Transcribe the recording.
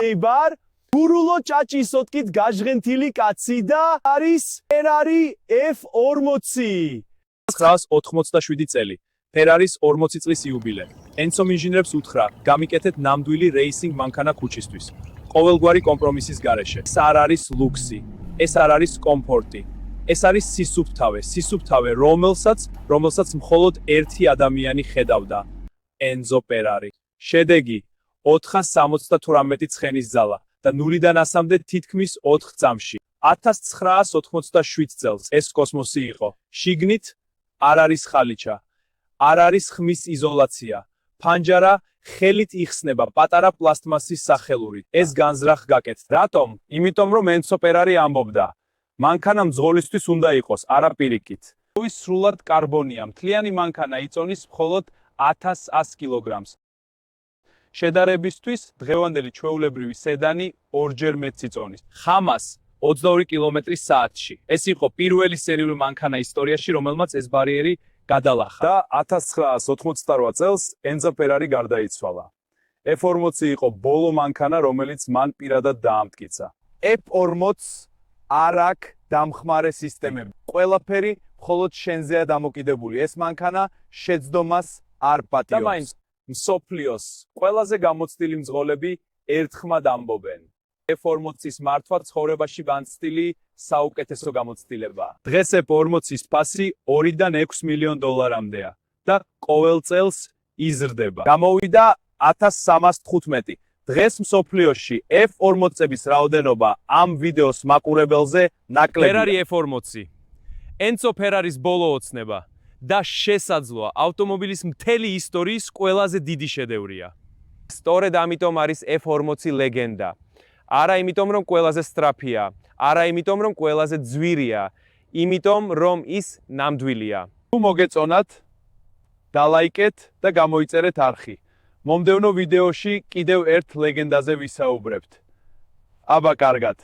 ნეიბარ გურულო ჭაჭის ოტკით გაჟღენთილი კაცი და არის Ferrari F40. 987 წელი. Ferraris 40 წლის იუბილე. Enzo ინჟინერებს უთხრა, გამიკეთეთ ნამდვილი რეისინგ მანქანა ქუჩისთვის. ყოველგვარი კომპრომისის გარეშე. ეს არ არის ლუქსი, ეს არ არის კომფორტი. ეს არის სისუფთავე, რომელსაც მხოლოდ ერთი ადამიანი ხედავდა. Enzo Ferrari. შედეგი 478 ცხენის ძალა და 0-დან 100-მდე თითქმის 4 წამში. 1987 წელს ეს კოსმოსი იყო. შიგნით არ არის ხალიჩა, არ არის ხმის იზოლაცია. ფანჯარა ხელით იხსნება პატარა პლასტმასის სახელურით. ეს განზრახ გაკეთდა. რატომ? იმიტომ რომ Enzo Ferrari ამბობდა, მანქანა მძღოლისთვის უნდა იყოს, არა პირიქით. სრულად კარბონია. მთლიანი მანქანა იწონის მხოლოდ 1100 კილოგრამს. შედარებისთვის, დღევანდელი ჩვეულებრივი სედანი ორჯერ მეტს იწონის. ხამას 22 კმ/სთ. ეს იყო პირველი სერიული მანქანა ისტორიაში, რომელმაც ეს ბარიერი გადალახა. და 1988 წელს Enzo Ferrari გარდაიცვალა. F40 იყო ბოლო მანქანა, რომელიც მან პირადად დაამტკიცა. F40 არ აქვს დამხმარე სისტემები. ყველაფერი მხოლოდ შენზეა დამოკიდებული. ეს მანქანა შეცდომას არ პატიობს. და მაინც მსოფლიოს ყველაზე გამოცდილი მძღოლები ერთხმად ამბობენ. F40-ის მართვა ცხოვრებაში განცდილი საუკეთესო გამოცდილებაა. დღეს F40-ის ფასი 2-დან 6 მილიონ დოლარამდეა და ყოველ წელს იზრდება. გამოვიდა 1315. დღეს მსოფლიოში F40-ების რაოდენობა ამ ვიდეოს მაყურებელზე ნაკლებია. Ferrari F40. Enzo Ferraris ბოლო ოცნება და შესაძლოა ავტომობილის მთელი ისტორიის ყველაზე დიდი შედევრია. სწორედ ამიტომ არის F40 ლეგენდა. არა იმიტომ რომ ყველაზე სწრაფია, არა იმიტომ რომ ყველაზე ძვირია, იმიტომ რომ ის ნამდვილია. თუ მოგეწონათ, დალაიკეთ და გამოიწერეთ არხი. მომდევნო ვიდეოში კიდევ ერთ ლეგენდაზე ვისაუბრებთ. აბა კარგად.